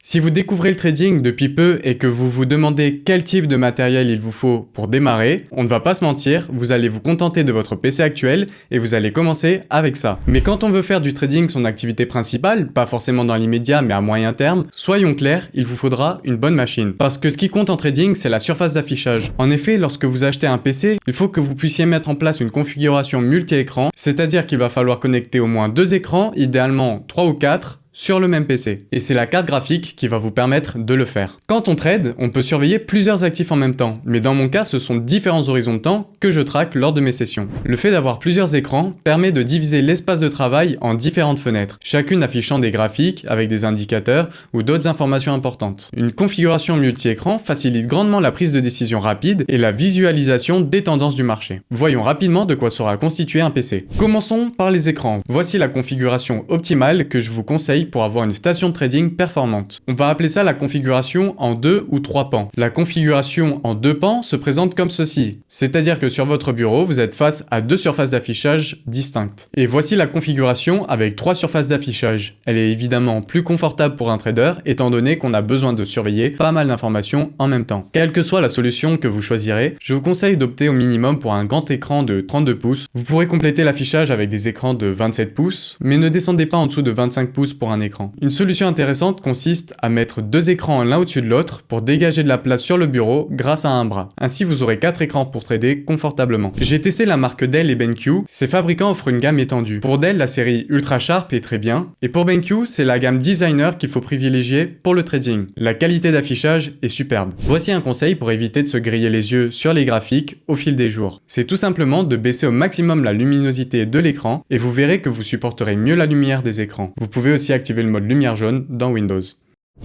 Si vous découvrez le trading depuis peu et que vous vous demandez quel type de matériel il vous faut pour démarrer, on ne va pas se mentir, vous allez vous contenter de votre PC actuel et vous allez commencer avec ça. Mais quand on veut faire du trading son activité principale, pas forcément dans l'immédiat mais à moyen terme, soyons clairs, il vous faudra une bonne machine. Parce que ce qui compte en trading, c'est la surface d'affichage. En effet, lorsque vous achetez un PC, il faut que vous puissiez mettre en place une configuration multi-écran, c'est-à-dire qu'il va falloir connecter au moins 2 écrans, idéalement 3 ou 4, sur le même PC. Et c'est la carte graphique qui va vous permettre de le faire. Quand on trade, on peut surveiller plusieurs actifs en même temps, mais dans mon cas, ce sont différents horizons de temps que je traque lors de mes sessions. Le fait d'avoir plusieurs écrans permet de diviser l'espace de travail en différentes fenêtres, chacune affichant des graphiques avec des indicateurs ou d'autres informations importantes. Une configuration multi-écran facilite grandement la prise de décision rapide et la visualisation des tendances du marché. Voyons rapidement de quoi sera constitué un PC. Commençons par les écrans. Voici la configuration optimale que je vous conseille pour avoir une station de trading performante. On va appeler ça la configuration en 2 ou 3 pans. La configuration en 2 pans se présente comme ceci, c'est-à-dire que sur votre bureau, vous êtes face à 2 surfaces d'affichage distinctes. Et voici la configuration avec 3 surfaces d'affichage. Elle est évidemment plus confortable pour un trader, étant donné qu'on a besoin de surveiller pas mal d'informations en même temps. Quelle que soit la solution que vous choisirez, je vous conseille d'opter au minimum pour un grand écran de 32 pouces. Vous pourrez compléter l'affichage avec des écrans de 27 pouces, mais ne descendez pas en dessous de 25 pouces pour un écran. Une solution intéressante consiste à mettre 2 écrans l'un au-dessus de l'autre pour dégager de la place sur le bureau grâce à un bras. Ainsi vous aurez 4 écrans pour trader confortablement. J'ai testé la marque Dell et BenQ, ces fabricants offrent une gamme étendue. Pour Dell, la série Ultra Sharp est très bien, et pour BenQ, c'est la gamme Designer qu'il faut privilégier pour le trading. La qualité d'affichage est superbe. Voici un conseil pour éviter de se griller les yeux sur les graphiques au fil des jours. C'est tout simplement de baisser au maximum la luminosité de l'écran et vous verrez que vous supporterez mieux la lumière des écrans. Vous pouvez aussi activer le mode lumière jaune dans Windows.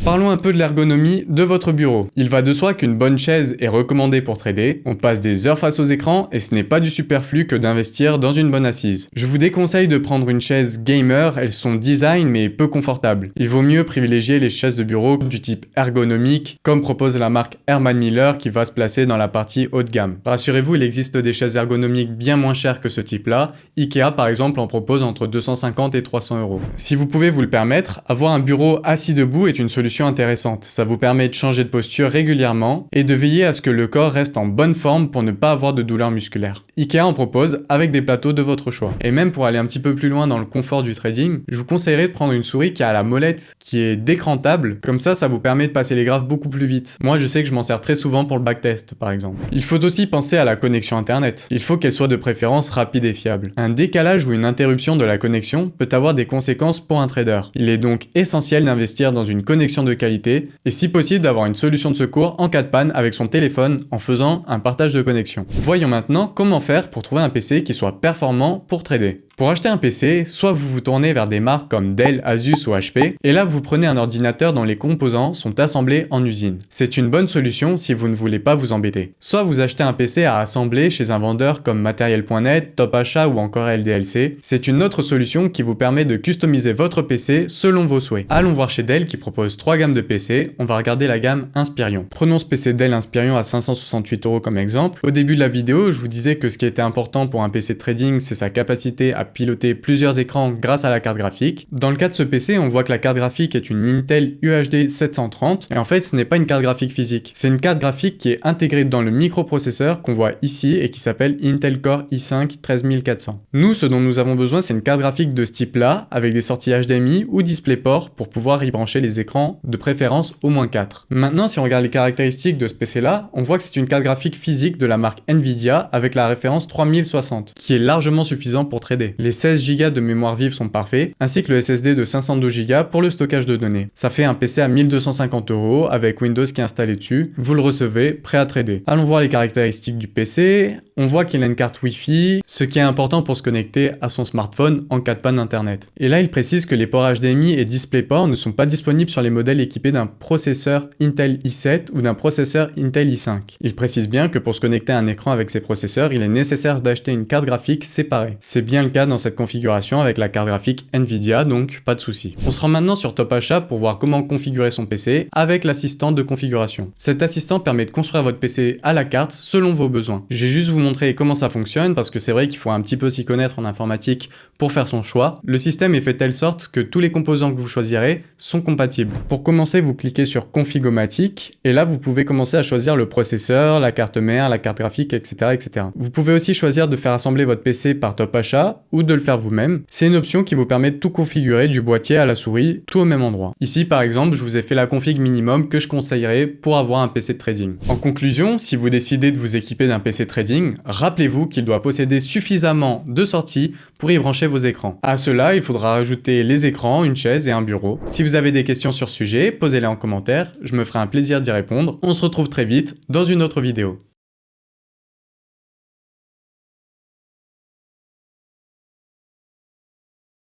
Parlons un peu de l'ergonomie de votre bureau. Il va de soi qu'une bonne chaise est recommandée pour trader. On passe des heures face aux écrans et ce n'est pas du superflu que d'investir dans une bonne assise. Je vous déconseille de prendre une chaise gamer, elles sont design mais peu confortables. Il vaut mieux privilégier les chaises de bureau du type ergonomique, comme propose la marque Herman Miller qui va se placer dans la partie haut de gamme. Rassurez-vous, il existe des chaises ergonomiques bien moins chères que ce type-là. Ikea par exemple en propose entre 250 et 300 €. Si vous pouvez vous le permettre, avoir un bureau assis debout est une solution intéressante. Ça vous permet de changer de posture régulièrement et de veiller à ce que le corps reste en bonne forme pour ne pas avoir de douleurs musculaires. Ikea en propose avec des plateaux de votre choix. Et même pour aller un petit peu plus loin dans le confort du trading, je vous conseillerais de prendre une souris qui a la molette qui est décrantable, comme ça vous permet de passer les graphes beaucoup plus vite. Moi je sais que je m'en sers très souvent pour le backtest par exemple. Il faut aussi penser à la connexion internet. Il faut qu'elle soit de préférence rapide et fiable. Un décalage ou une interruption de la connexion peut avoir des conséquences pour un trader. Il est donc essentiel d'investir dans une connexion de qualité et si possible d'avoir une solution de secours en cas de panne avec son téléphone en faisant un partage de connexion. Voyons maintenant comment faire pour trouver un PC qui soit performant pour trader. Pour acheter un PC, soit vous vous tournez vers des marques comme Dell, Asus ou HP, et là vous prenez un ordinateur dont les composants sont assemblés en usine. C'est une bonne solution si vous ne voulez pas vous embêter. Soit vous achetez un PC à assembler chez un vendeur comme Materiel.net, Top Achat ou encore LDLC. C'est une autre solution qui vous permet de customiser votre PC selon vos souhaits. Allons voir chez Dell qui propose 3 gammes de PC, on va regarder la gamme Inspirion. Prenons ce PC Dell Inspirion à 568 € comme exemple. Au début de la vidéo, je vous disais que ce qui était important pour un PC de trading, c'est sa capacité à piloter plusieurs écrans grâce à la carte graphique. Dans le cas de ce PC, on voit que la carte graphique est une Intel UHD 730 et en fait ce n'est pas une carte graphique physique. C'est une carte graphique qui est intégrée dans le microprocesseur qu'on voit ici et qui s'appelle Intel Core i5 13400. Nous, ce dont nous avons besoin, c'est une carte graphique de ce type-là avec des sorties HDMI ou DisplayPort pour pouvoir y brancher les écrans, de préférence au moins 4. Maintenant, si on regarde les caractéristiques de ce PC-là, on voit que c'est une carte graphique physique de la marque Nvidia avec la référence 3060 qui est largement suffisant pour trader. Les 16 Go de mémoire vive sont parfaits, ainsi que le SSD de 512 Go pour le stockage de données. Ça fait un PC à 1250 € avec Windows qui est installé dessus. Vous le recevez, prêt à trader. Allons voir les caractéristiques du PC. On voit qu'il a une carte Wi-Fi, ce qui est important pour se connecter à son smartphone en cas de panne internet. Et là, il précise que les ports HDMI et DisplayPort ne sont pas disponibles sur les modèles équipés d'un processeur Intel i7 ou d'un processeur Intel i5. Il précise bien que pour se connecter à un écran avec ces processeurs, il est nécessaire d'acheter une carte graphique séparée. C'est bien le cas dans cette configuration avec la carte graphique Nvidia, donc pas de souci. On se rend maintenant sur Top Achat pour voir comment configurer son PC avec l'assistant de configuration. Cet assistant permet de construire votre PC à la carte selon vos besoins. Je vais juste vous montrer comment ça fonctionne parce que c'est vrai qu'il faut un petit peu s'y connaître en informatique pour faire son choix. Le système est fait de telle sorte que tous les composants que vous choisirez sont compatibles. Pour commencer, vous cliquez sur Config-O-Matic et là vous pouvez commencer à choisir le processeur, la carte mère, la carte graphique, etc., etc. Vous pouvez aussi choisir de faire assembler votre PC par Top Achat ou de le faire vous-même. C'est une option qui vous permet de tout configurer du boîtier à la souris, tout au même endroit. Ici par exemple, je vous ai fait la config minimum que je conseillerais pour avoir un PC de trading. En conclusion, si vous décidez de vous équiper d'un PC trading, rappelez-vous qu'il doit posséder suffisamment de sorties pour y brancher vos écrans. À cela, il faudra rajouter les écrans, une chaise et un bureau. Si vous avez des questions sur ce sujet, posez-les en commentaire, je me ferai un plaisir d'y répondre. On se retrouve très vite dans une autre vidéo.